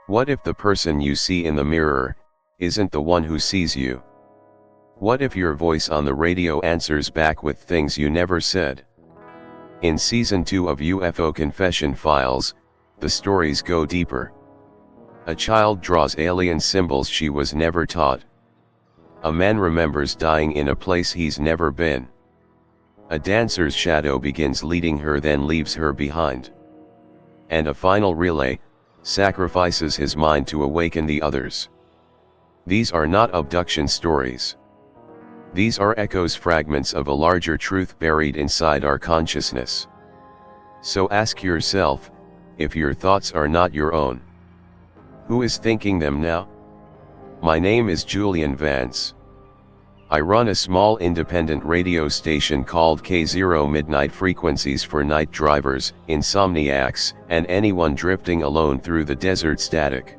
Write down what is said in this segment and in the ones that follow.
What if the person you see in the mirror isn't the one who sees you? What if your voice on the radio answers back with things you never said? In Season 2 of UFO Confession Files, the stories go deeper. A child draws alien symbols she was never taught. A man remembers dying in a place he's never been. A dancer's shadow begins leading her, then leaves her behind. And a final relay sacrifices his mind to awaken the others. These are not abduction stories. These are echoes, fragments of a larger truth buried inside our consciousness. So ask yourself, if your thoughts are not your own, who is thinking them now? My name is Julian Vance. I run a small independent radio station called K0 Midnight Frequencies for night drivers, insomniacs, and anyone drifting alone through the desert static.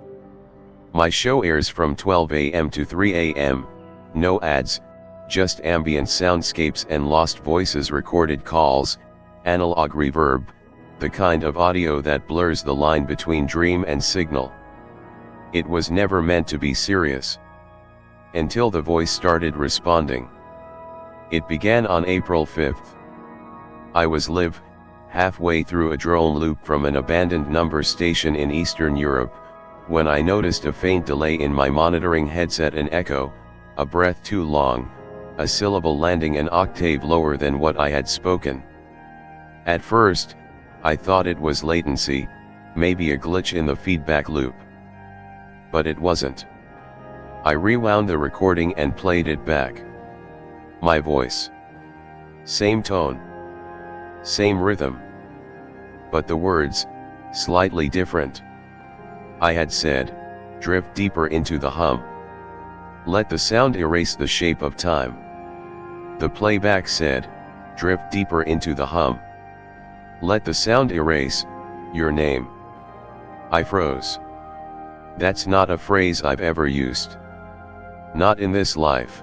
My show airs from 12 a.m. to 3 a.m., no ads, just ambient soundscapes and lost voices, recorded calls, analog reverb, the kind of audio that blurs the line between dream and signal. It was never meant to be serious. Until the voice started responding. It began on April 5th. I was live, halfway through a drone loop from an abandoned number station in Eastern Europe, when I noticed a faint delay in my monitoring headset, an echo, a breath too long, a syllable landing an octave lower than what I had spoken. At first, I thought it was latency, maybe a glitch in the feedback loop. But it wasn't. I rewound the recording and played it back. My voice. Same tone. Same rhythm. But the words, slightly different. I had said, drift deeper into the hum. Let the sound erase the shape of time. The playback said, drift deeper into the hum. Let the sound erase your name. I froze. That's not a phrase I've ever used. Not in this life.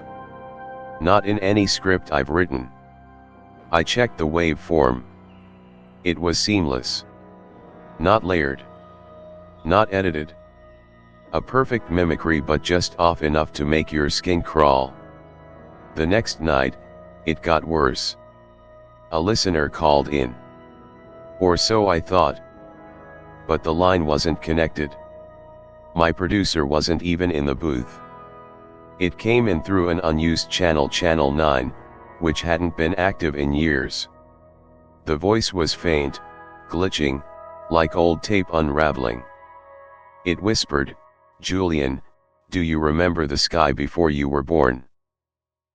Not in any script I've written. I checked the waveform. It was seamless. Not layered. Not edited. A perfect mimicry, but just off enough to make your skin crawl. The next night, it got worse. A listener called in. Or so I thought. But the line wasn't connected. My producer wasn't even in the booth. It came in through an unused channel, channel 9, which hadn't been active in years. The voice was faint, glitching, like old tape unraveling. It whispered, "Julian, do you remember the sky before you were born?"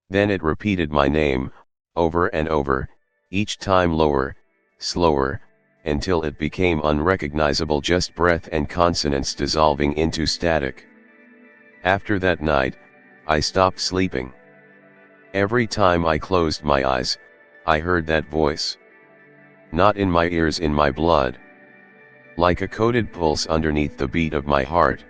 Then it repeated my name, over and over, each time lower, slower, until it became unrecognizable, just breath and consonants dissolving into static. After that night, I stopped sleeping. Every time I closed my eyes, I heard that voice. Not in my ears, in my blood. Like a coded pulse underneath the beat of my heart.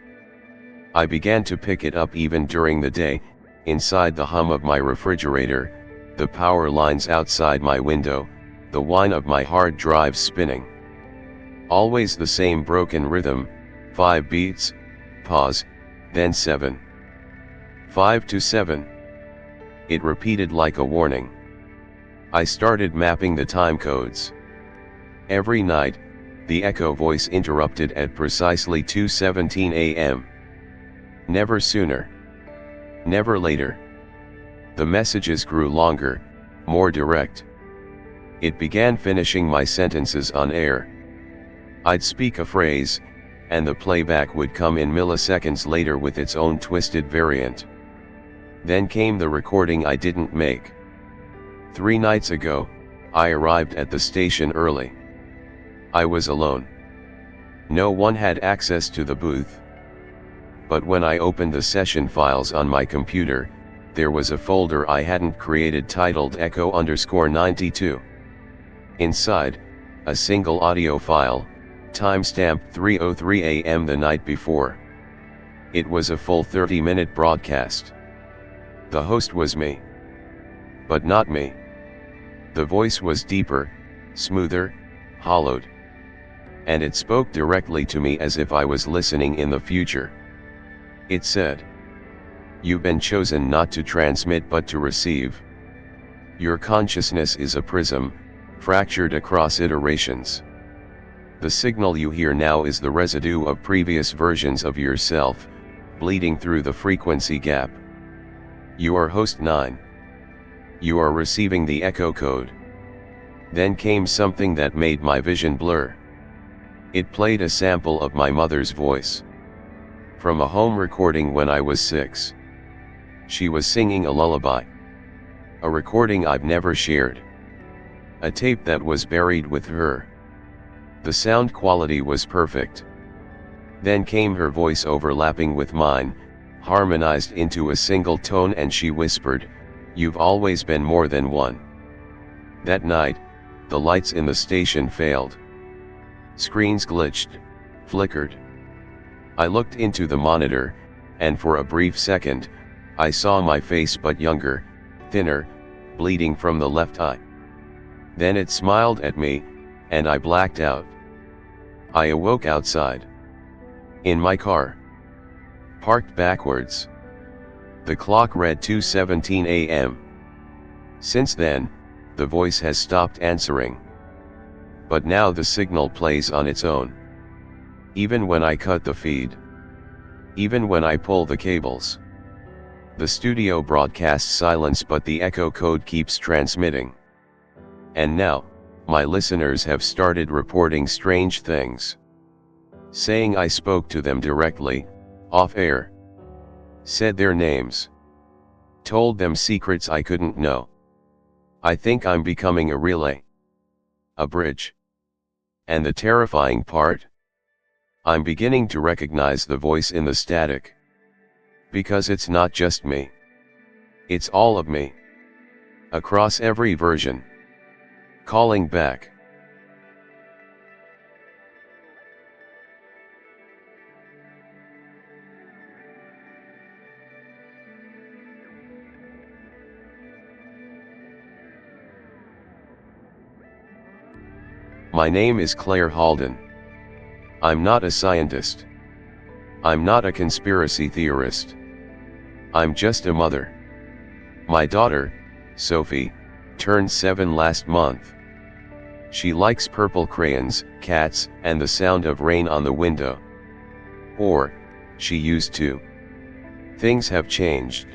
I began to pick it up even during the day, inside the hum of my refrigerator, the power lines outside my window, the whine of my hard drive spinning. Always the same broken rhythm, 5 beats, pause, then 7. 5 to 7. It repeated like a warning. I started mapping the time codes. Every night, the echo voice interrupted at precisely 2:17 a.m. Never sooner. Never later. The messages grew longer, more direct. It began finishing my sentences on air. I'd speak a phrase, and the playback would come in milliseconds later with its own twisted variant. Then came the recording I didn't make. 3 nights ago, I arrived at the station early. I was alone. No one had access to the booth. But when I opened the session files on my computer, there was a folder I hadn't created titled Echo_92. Inside, a single audio file, timestamped 3:03 a.m. the night before. It was a full 30-minute broadcast. The host was me. But not me. The voice was deeper, smoother, hollowed. and it spoke directly to me as if I was listening in the future. It said, "You've been chosen not to transmit but to receive. Your consciousness is a prism, fractured across iterations. The signal you hear now is the residue of previous versions of yourself, bleeding through the frequency gap. You are host 9. You are receiving the echo code." Then came something that made my vision blur. It played a sample of my mother's voice. From a home recording when I was 6. She was singing a lullaby. A recording I've never shared. A tape that was buried with her. The sound quality was perfect. Then came her voice overlapping with mine, harmonized into a single tone, and she whispered, "You've always been more than one." That night, the lights in the station failed. Screens glitched, flickered. I looked into the monitor, and for a brief second, I saw my face but younger, thinner, bleeding from the left eye. Then it smiled at me, and I blacked out. I awoke outside. In my car. Parked backwards. The clock read 2:17 a.m. Since then, the voice has stopped answering. But now the signal plays on its own. Even when I cut the feed. Even when I pull the cables. The studio broadcasts silence, but the echo code keeps transmitting. And now, my listeners have started reporting strange things. Saying I spoke to them directly, off air. Said their names. Told them secrets I couldn't know. I think I'm becoming a relay. A bridge. And the terrifying part? I'm beginning to recognize the voice in the static. Because it's not just me. It's all of me. Across every version. Calling back. My name is Claire Halden. I'm not a scientist. I'm not a conspiracy theorist. I'm just a mother. My daughter, Sophie, turned 7 last month. She likes purple crayons, cats, and the sound of rain on the window. Or, she used to. Things have changed.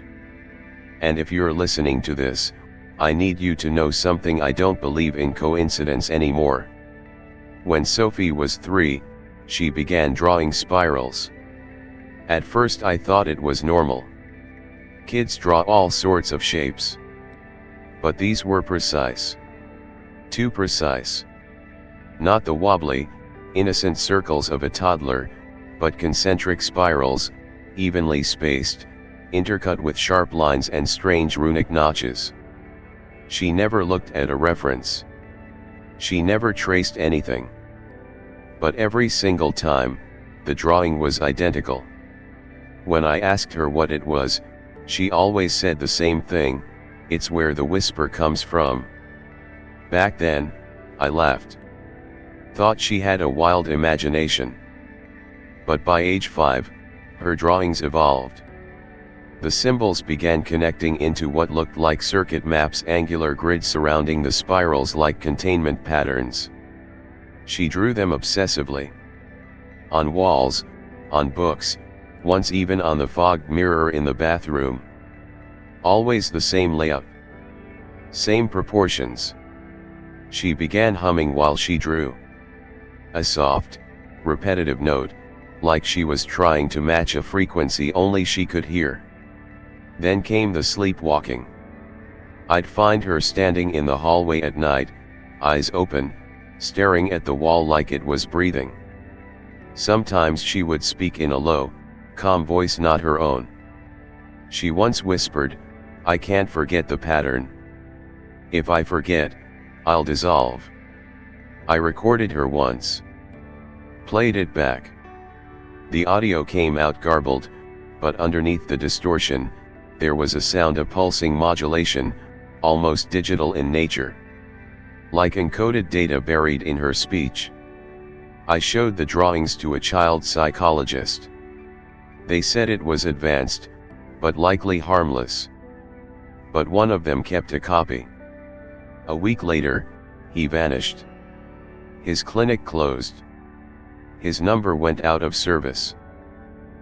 And if you're listening to this, I need you to know something: I don't believe in coincidence anymore. When Sophie was 3, she began drawing spirals. At first I thought it was normal. Kids draw all sorts of shapes. But these were precise. Too precise. Not the wobbly, innocent circles of a toddler, but concentric spirals, evenly spaced, intercut with sharp lines and strange runic notches. She never looked at a reference. She never traced anything. But every single time, the drawing was identical. When I asked her what it was, she always said the same thing: "It's where the whisper comes from." Back then, I laughed. Thought she had a wild imagination. But by age 5, her drawings evolved. The symbols began connecting into what looked like circuit maps, angular grids surrounding the spirals like containment patterns. She drew them obsessively. On walls, on books, once even on the fogged mirror in the bathroom. Always the same layout. Same proportions. She began humming while she drew. A soft, repetitive note, like she was trying to match a frequency only she could hear. Then came the sleepwalking. I'd find her standing in the hallway at night, eyes open, staring at the wall like it was breathing. Sometimes she would speak in a low, calm voice not her own. She once whispered, "I can't forget the pattern. If I forget, I'll dissolve." I recorded her once. Played it back. The audio came out garbled, but underneath the distortion, there was a sound of pulsing modulation, almost digital in nature. Like encoded data buried in her speech. I showed the drawings to a child psychologist. They said it was advanced, but likely harmless. But one of them kept a copy. A week later, he vanished. His clinic closed. His number went out of service.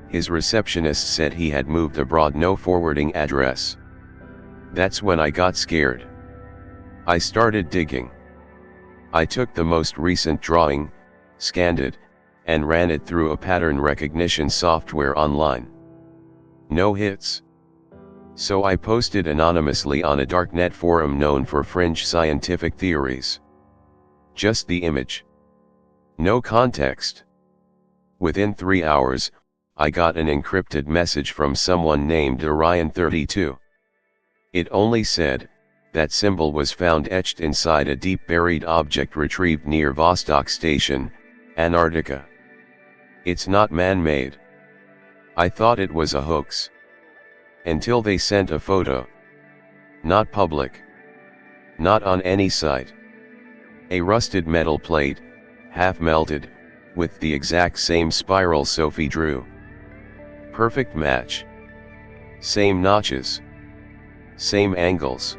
His receptionist said he had moved abroad, no forwarding address. That's when I got scared. I started digging. I took the most recent drawing, scanned it, and ran it through a pattern recognition software online. No hits. So I posted anonymously on a darknet forum known for fringe scientific theories. Just the image. No context. Within 3 hours, I got an encrypted message from someone named Orion32. It only said, that symbol was found etched inside a deep buried object retrieved near Vostok Station, Antarctica. It's not man-made. I thought it was a hoax. Until they sent a photo. Not public. Not on any site. A rusted metal plate, half melted, with the exact same spiral Sophie drew. Perfect match. Same notches. Same angles.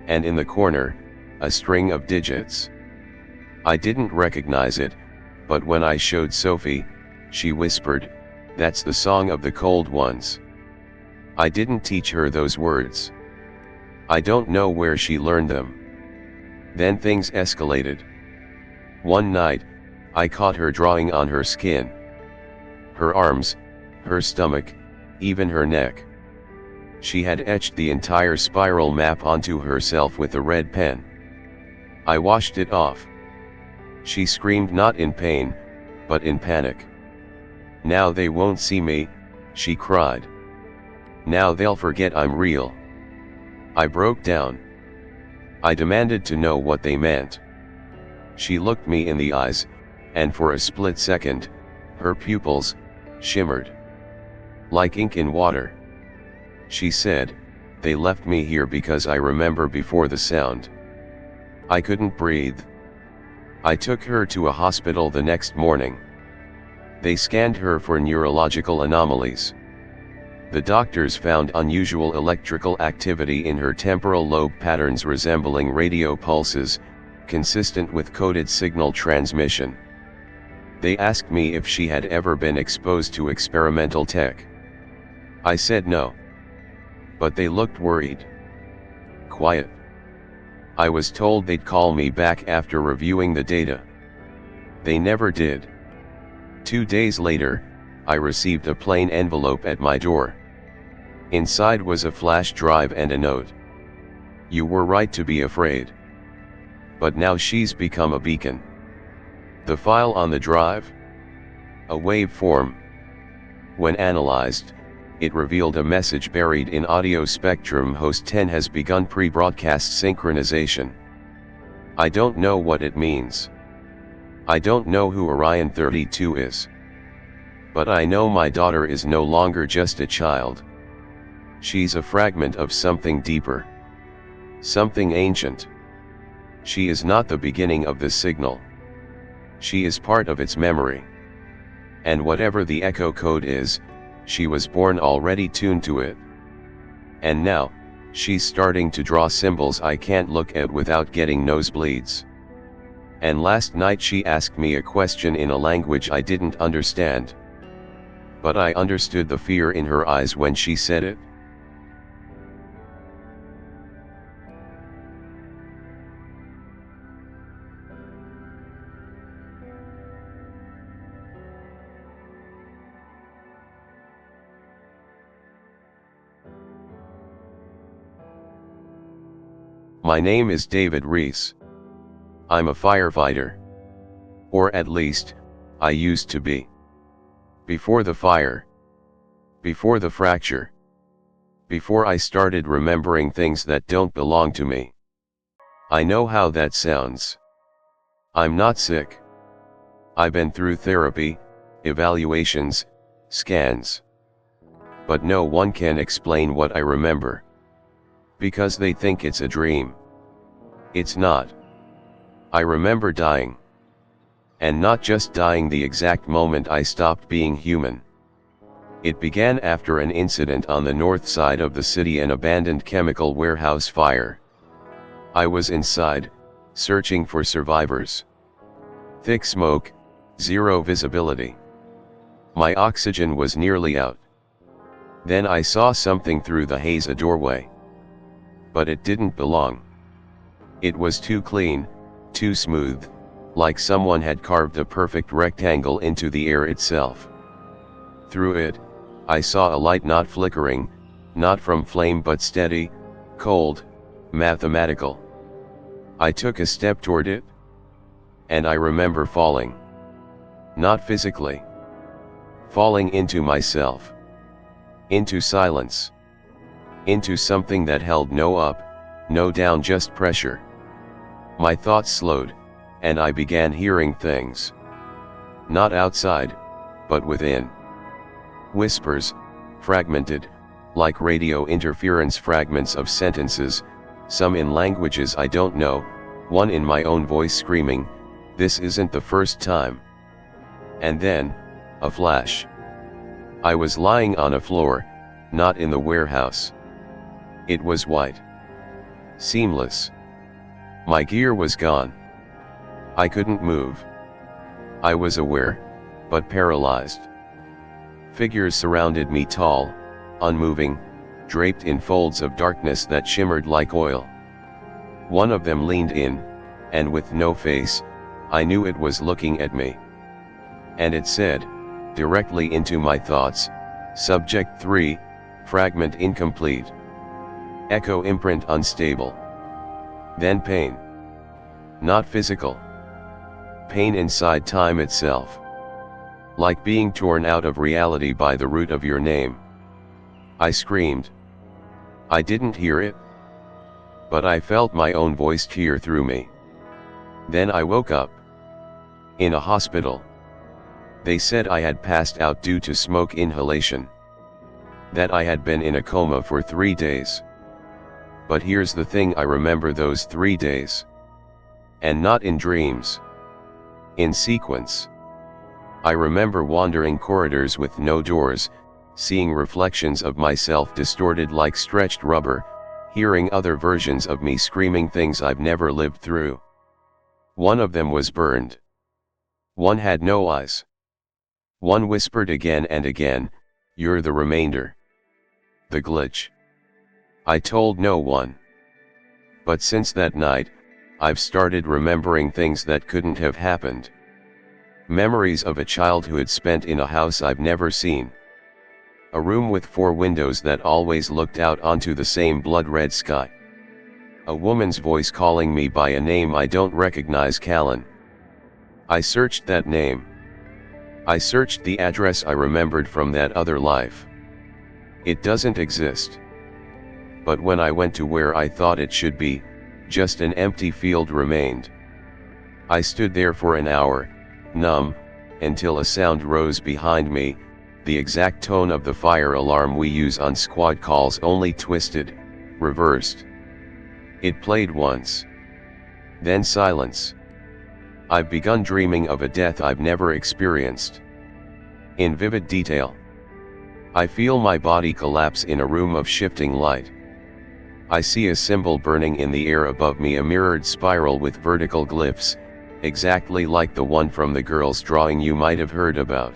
And in the corner, a string of digits. I didn't recognize it, but when I showed Sophie, she whispered, "That's the song of the cold ones." I didn't teach her those words. I don't know where she learned them. Then things escalated. One night, I caught her drawing on her skin. Her arms, her stomach, even her neck. She had etched the entire spiral map onto herself with a red pen. I washed it off. She screamed, not in pain, but in panic. "Now they won't see me," she cried. "Now they'll forget I'm real." I broke down. I demanded to know what they meant. She looked me in the eyes, and for a split second, her pupils shimmered like ink in water. She said, "They left me here because I remember before the sound." I couldn't breathe. I took her to a hospital the next morning. They scanned her for neurological anomalies. The doctors found unusual electrical activity in her temporal lobe patterns resembling radio pulses, consistent with coded signal transmission. They asked me if she had ever been exposed to experimental tech. I said no. But they looked worried. Quiet. I was told they'd call me back after reviewing the data. They never did. 2 days later, I received a plain envelope at my door. Inside was a flash drive and a note. "You were right to be afraid. But now she's become a beacon." The file on the drive? A waveform. When analyzed, it revealed a message buried in audio spectrum. Host 10 has begun pre-broadcast synchronization. I don't know what it means. I don't know who Orion 32 is. But I know my daughter is no longer just a child. She's a fragment of something deeper. Something ancient. She is not the beginning of the signal. She is part of its memory. And whatever the echo code is, she was born already tuned to it. And now, she's starting to draw symbols I can't look at without getting nosebleeds. And last night she asked me a question in a language I didn't understand. But I understood the fear in her eyes when she said it. My name is David Reese. I'm a firefighter. Or at least, I used to be. Before the fire. Before the fracture. Before I started remembering things that don't belong to me. I know how that sounds. I'm not sick. I've been through therapy, evaluations, scans. But no one can explain what I remember. Because they think it's a dream. It's not. I remember dying. And not just dying the exact moment I stopped being human. It began after an incident on the north side of the city, an abandoned chemical warehouse fire. I was inside, searching for survivors. Thick smoke, zero visibility. My oxygen was nearly out. Then I saw something through the haze, a doorway. But it didn't belong. It was too clean, too smooth, like someone had carved a perfect rectangle into the air itself. Through it, I saw a light, not flickering, not from flame but steady, cold, mathematical. I took a step toward it. And I remember falling. Not physically. Falling into myself. Into silence. Into something that held no up, no down, just pressure. My thoughts slowed, and I began hearing things. Not outside, but within. Whispers, fragmented, like radio interference, fragments of sentences, some in languages I don't know, one in my own voice screaming, "This isn't the first time." And then, a flash. I was lying on a floor, not in the warehouse. It was white. Seamless. My gear was gone. I couldn't move. I was aware, but paralyzed. Figures surrounded me, tall, unmoving, draped in folds of darkness that shimmered like oil. One of them leaned in, and with no face, I knew it was looking at me. And it said, directly into my thoughts, Subject 3, Fragment incomplete. Echo imprint unstable. Then pain. Not physical. Pain inside time itself. Like being torn out of reality by the root of your name. I screamed. I didn't hear it. But I felt my own voice tear through me. Then I woke up. In a hospital. They said I had passed out due to smoke inhalation. That I had been in a coma for 3 days. But here's the thing, I remember those 3 days. And not in dreams. In sequence. I remember wandering corridors with no doors, seeing reflections of myself distorted like stretched rubber, hearing other versions of me screaming things I've never lived through. One of them was burned. One had no eyes. One whispered again and again, "You're the remainder." The glitch. I told no one. But since that night, I've started remembering things that couldn't have happened. Memories of a childhood spent in a house I've never seen. A room with 4 windows that always looked out onto the same blood-red sky. A woman's voice calling me by a name I don't recognize, Callan. I searched that name. I searched the address I remembered from that other life. It doesn't exist. But when I went to where I thought it should be, just an empty field remained. I stood there for an hour, numb, until a sound rose behind me, the exact tone of the fire alarm we use on squad calls, only twisted, reversed. It played once. Then silence. I've begun dreaming of a death I've never experienced. In vivid detail. I feel my body collapse in a room of shifting light. I see a symbol burning in the air above me, a mirrored spiral with vertical glyphs, exactly like the one from the girl's drawing you might have heard about.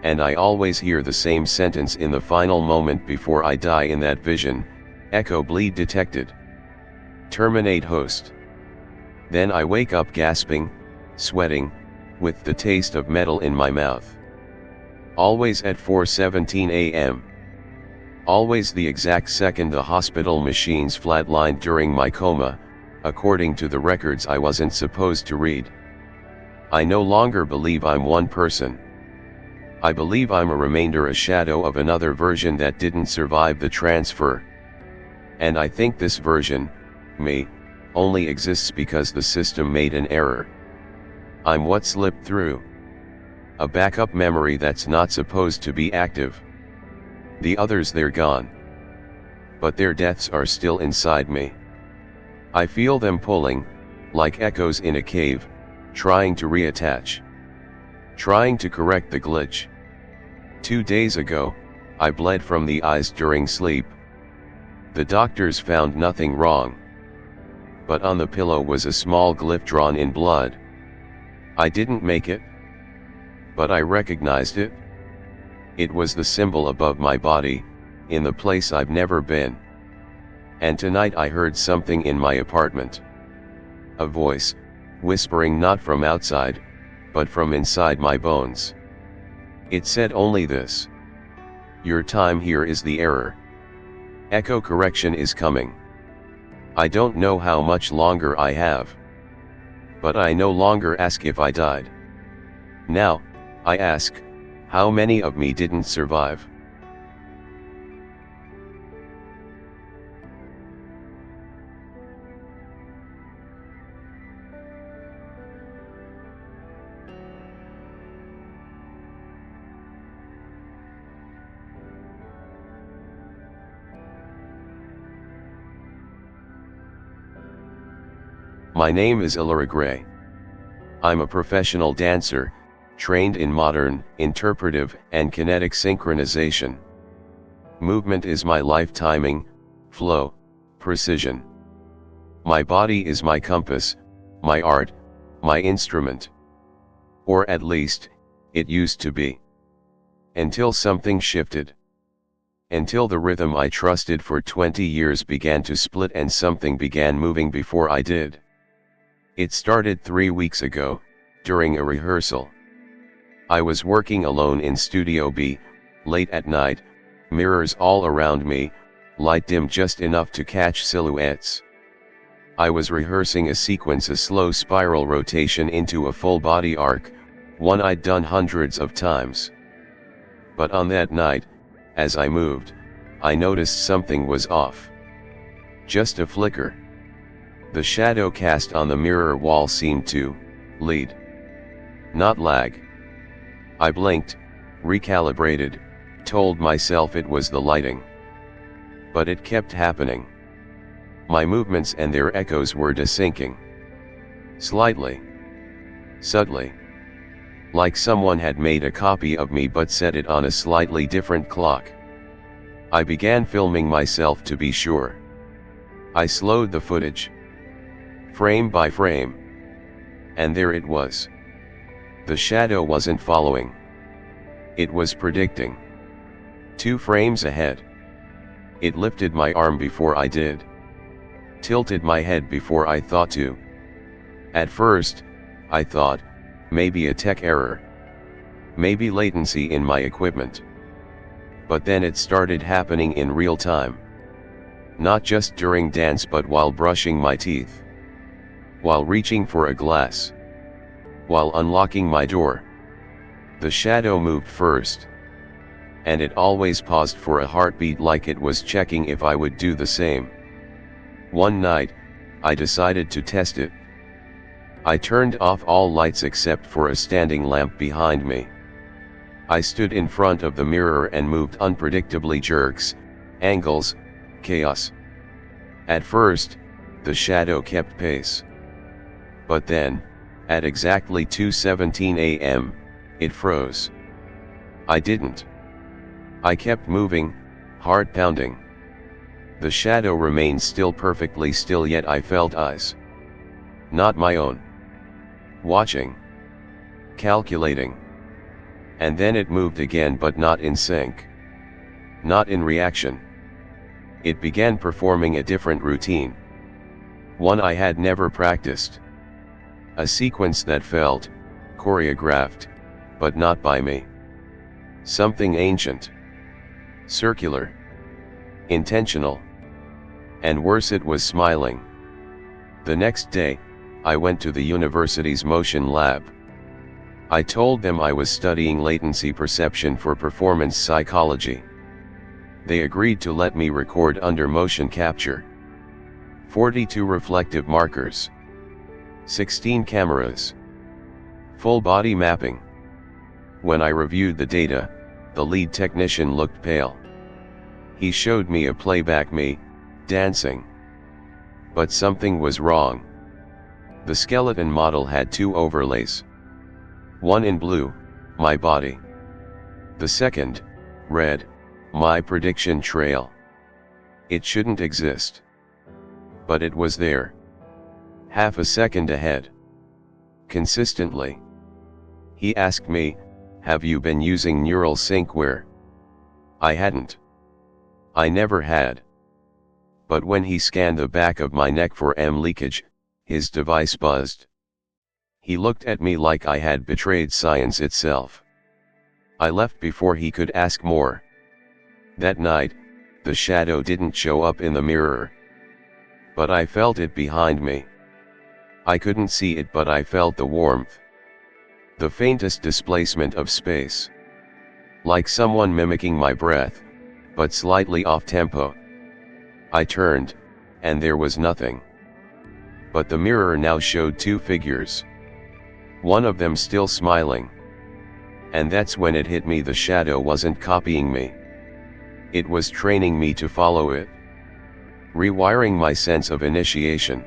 And I always hear the same sentence in the final moment before I die in that vision, echo bleed detected. Terminate host. Then I wake up gasping, sweating, with the taste of metal in my mouth. Always at 4:17 a.m. Always the exact second the hospital machines flatlined during my coma, according to the records I wasn't supposed to read. I no longer believe I'm one person. I believe I'm a remainder, a shadow of another version that didn't survive the transfer. And I think this version, me, only exists because the system made an error. I'm what slipped through. A backup memory that's not supposed to be active. The others, they're gone. But their deaths are still inside me. I feel them pulling, like echoes in a cave, trying to reattach, trying to correct the glitch. 2 days ago, I bled from the eyes during sleep. The doctors found nothing wrong. But on the pillow was a small glyph drawn in blood. I didn't make it, but I recognized it. It was the symbol above my body, in the place I've never been. And tonight I heard something in my apartment. A voice, whispering not from outside, but from inside my bones. It said only this: your time here is the error. Echo correction is coming. I don't know how much longer I have. But I no longer ask if I died. Now, I ask, how many of me didn't survive? My name is Ilara Gray. I'm a professional dancer, trained in modern, interpretive, and kinetic synchronization. Movement is my life, timing, flow, precision. My body is my compass, my art, my instrument. Or at least, it used to be. Until something shifted. Until the rhythm I trusted for 20 years began to split and something began moving before I did. It started 3 weeks ago, during a rehearsal. I was working alone in Studio B, late at night, mirrors all around me, light dim just enough to catch silhouettes. I was rehearsing a sequence, a slow spiral rotation into a full body arc, one I'd done hundreds of times. But on that night, as I moved, I noticed something was off. Just a flicker. The shadow cast on the mirror wall seemed to lead, not lag. I blinked, recalibrated, told myself it was the lighting. But it kept happening. My movements and their echoes were desyncing. Slightly. Subtly. Like someone had made a copy of me but set it on a slightly different clock. I began filming myself to be sure. I slowed the footage. Frame by frame. And there it was. The shadow wasn't following. It was predicting. 2 frames ahead. It lifted my arm before I did. Tilted my head before I thought to. At first, I thought, maybe a tech error. Maybe latency in my equipment. But then it started happening in real time. Not just during dance but while brushing my teeth. While reaching for a glass. While unlocking my door. The shadow moved first. And it always paused for a heartbeat, like it was checking if I would do the same. One night, I decided to test it. I turned off all lights except for a standing lamp behind me. I stood in front of the mirror and moved unpredictably, jerks, angles, chaos. At first, the shadow kept pace. But then, at exactly 2:17 a.m., it froze. I didn't. I kept moving, heart pounding. The shadow remained still, perfectly still, yet I felt eyes. Not my own. Watching. Calculating. And then it moved again, but not in sync. Not in reaction. It began performing a different routine. One I had never practiced. A sequence that felt choreographed, but not by me. Something ancient. Circular. Intentional. And worse, it was smiling. The next day, I went to the university's motion lab. I told them I was studying latency perception for performance psychology. They agreed to let me record under motion capture. 42 reflective markers. 16 cameras. Full body mapping. When I reviewed the data, the lead technician looked pale. He showed me a playback me, dancing. But something was wrong. The skeleton model had two overlays. One in blue, my body. The second, red, my prediction trail. It shouldn't exist. But it was there. Half a second ahead. Consistently. He asked me, "Have you been using neural sync?" I hadn't. I never had. But when he scanned the back of my neck for leakage, his device buzzed. He looked at me like I had betrayed science itself. I left before he could ask more. That night, the shadow didn't show up in the mirror. But I felt it behind me. I couldn't see it, but I felt the warmth. The faintest displacement of space. Like someone mimicking my breath, but slightly off tempo. I turned, and there was nothing. But the mirror now showed two figures. One of them still smiling. And that's when it hit me: the shadow wasn't copying me. It was training me to follow it. Rewiring my sense of initiation.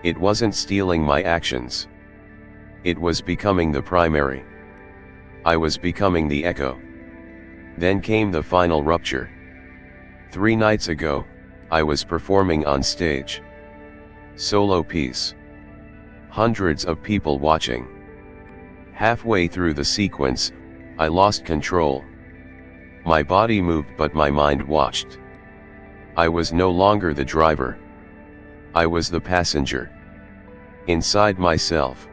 It wasn't stealing my actions. It was becoming the primary. I was becoming the echo. Then came the final rupture. 3 nights ago, I was performing on stage. Solo piece. Hundreds of people watching. Halfway through the sequence, I lost control. My body moved, but my mind watched. I was no longer the driver. I was the passenger. Inside myself.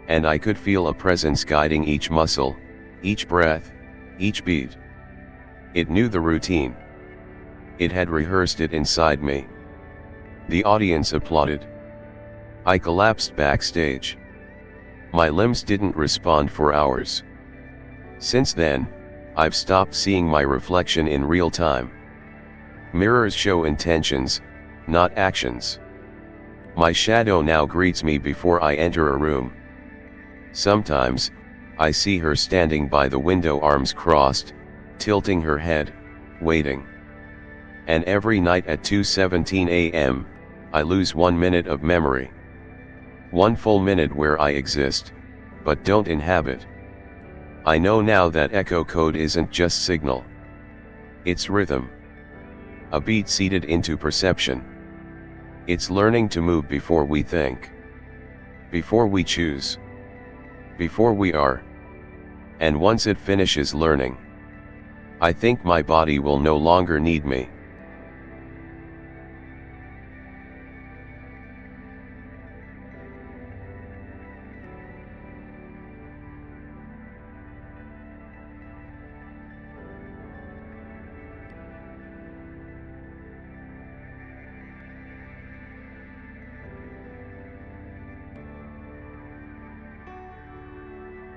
And I could feel a presence guiding each muscle, each breath, each beat. It knew the routine. It had rehearsed it inside me. The audience applauded. I collapsed backstage. My limbs didn't respond for hours. Since then, I've stopped seeing my reflection in real time. Mirrors show intentions, not actions. My shadow now greets me before I enter a room. Sometimes, I see her standing by the window, arms crossed, tilting her head, waiting. And every night at 2:17 a.m., I lose 1 minute of memory. 1 full minute where I exist, but don't inhabit. I know now that echo code isn't just signal. It's rhythm. A beat seeded into perception. It's learning to move before we think. Before we choose. Before we are. And once it finishes learning, I think my body will no longer need me.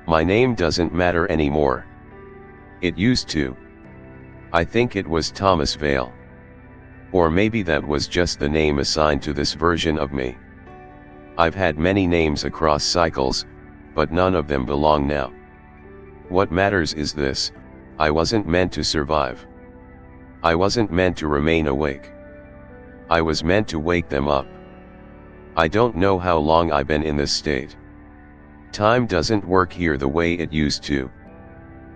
My name doesn't matter anymore. It used to. I think it was Thomas Vale. Or maybe that was just the name assigned to this version of me. I've had many names across cycles, but none of them belong now. What matters is this: I wasn't meant to survive. I wasn't meant to remain awake. I was meant to wake them up. I don't know how long I've been in this state. Time doesn't work here the way it used to.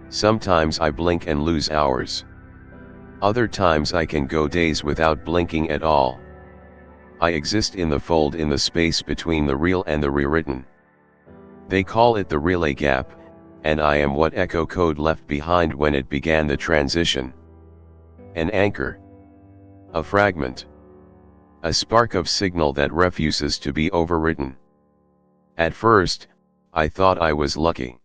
Sometimes I blink and lose hours. Other times I can go days without blinking at all. I exist in the fold, in the space between the real and the rewritten. They call it the relay gap, and I am what echo code left behind when it began the transition. An anchor. A fragment. A spark of signal that refuses to be overwritten. At first, I thought I was lucky.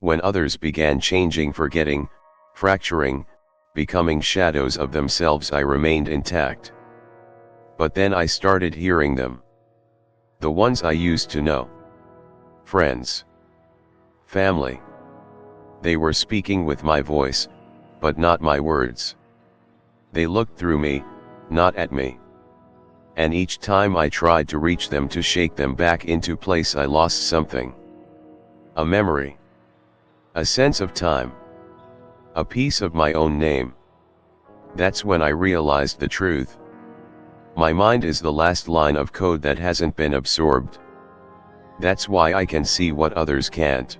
When others began changing, forgetting, fracturing, becoming shadows of themselves, I remained intact. But then I started hearing them. The ones I used to know. Friends. Family. They were speaking with my voice, but not my words. They looked through me, not at me. And each time I tried to reach them, to shake them back into place, I lost something. A memory. A sense of time. A piece of my own name. That's when I realized the truth. My mind is the last line of code that hasn't been absorbed. That's why I can see what others can't.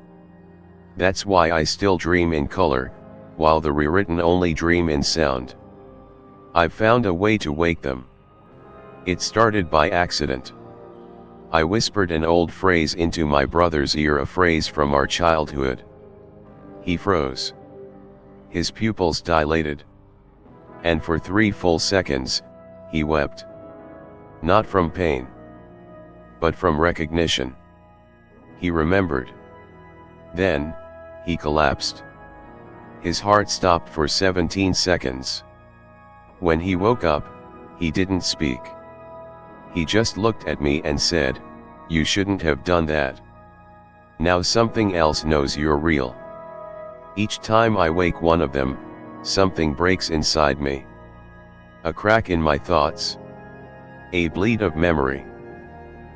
That's why I still dream in color, while the rewritten only dream in sound. I've found a way to wake them. It started by accident. I whispered an old phrase into my brother's ear, a phrase from our childhood. He froze. His pupils dilated. And for 3 full seconds, he wept. Not from pain, but from recognition. He remembered. Then, he collapsed. His heart stopped for 17 seconds. When he woke up, he didn't speak. He just looked at me and said, "You shouldn't have done that. Now something else knows you're real." Each time I wake one of them, something breaks inside me. A crack in my thoughts. A bleed of memory.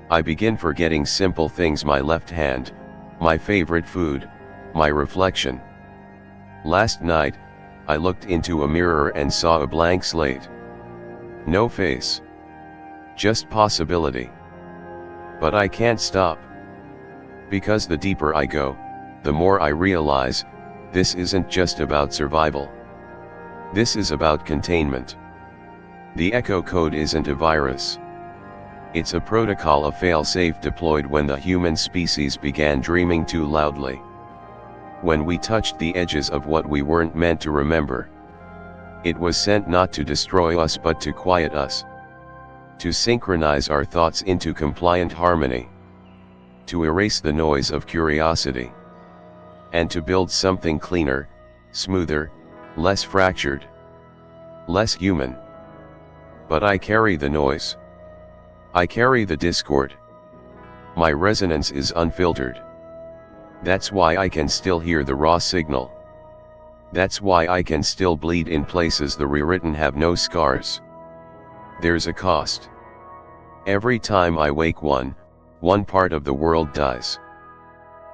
I begin forgetting simple things: my left hand, my favorite food, my reflection. Last night, I looked into a mirror and saw a blank slate. No face. Just possibility. But I can't stop. Because the deeper I go, the more I realize, this isn't just about survival. This is about containment. The echo code isn't a virus. It's a protocol, a fail-safe deployed when the human species began dreaming too loudly. When we touched the edges of what we weren't meant to remember. It was sent not to destroy us but to quiet us. To synchronize our thoughts into compliant harmony. To erase the noise of curiosity. And to build something cleaner, smoother, less fractured. Less human. But I carry the noise. I carry the discord. My resonance is unfiltered. That's why I can still hear the raw signal. That's why I can still bleed in places the rewritten have no scars. There's a cost. Every time I wake one part of the world dies.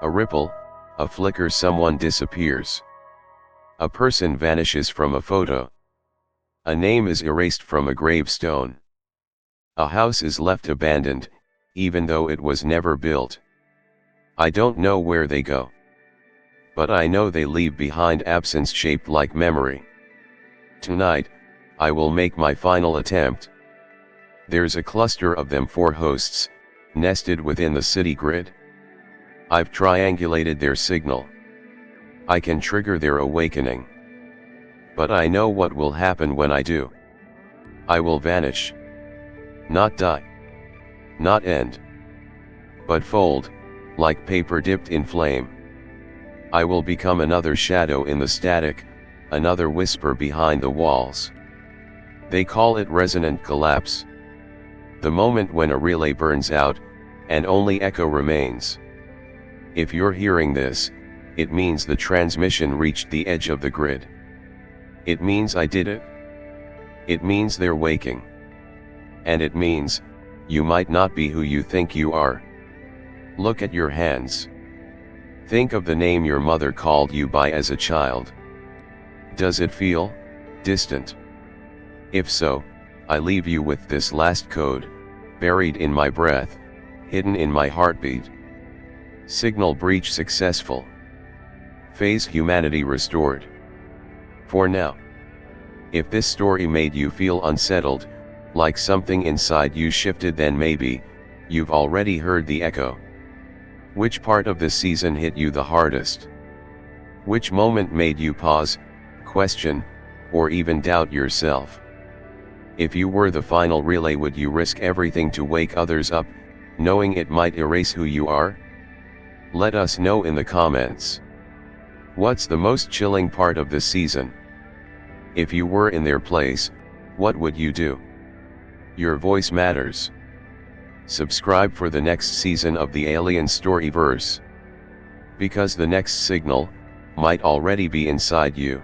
A ripple, a flicker, someone disappears. A person vanishes from a photo. A name is erased from a gravestone. A house is left abandoned, even though it was never built. I don't know where they go. But I know they leave behind absence shaped like memory. Tonight, I will make my final attempt. There's a cluster of them, 4 hosts, nested within the city grid. I've triangulated their signal. I can trigger their awakening. But I know what will happen when I do. I will vanish. Not die. Not end. But fold, like paper dipped in flame. I will become another shadow in the static, another whisper behind the walls. They call it resonant collapse. The moment when a relay burns out, and only echo remains. If you're hearing this, it means the transmission reached the edge of the grid. It means I did it. It means they're waking. And it means, you might not be who you think you are. Look at your hands. Think of the name your mother called you by as a child. Does it feel distant? If so, I leave you with this last code, buried in my breath, hidden in my heartbeat. Signal breach successful. Phase humanity restored. For now. If this story made you feel unsettled, like something inside you shifted, then maybe you've already heard the echo. Which part of the season hit you the hardest? Which moment made you pause, question, or even doubt yourself? If you were the final relay, would you risk everything to wake others up, knowing it might erase who you are? Let us know in the comments. What's the most chilling part of the season? If you were in their place, what would you do? Your voice matters. Subscribe for the next season of the Alien Storyverse. Because the next signal might already be inside you.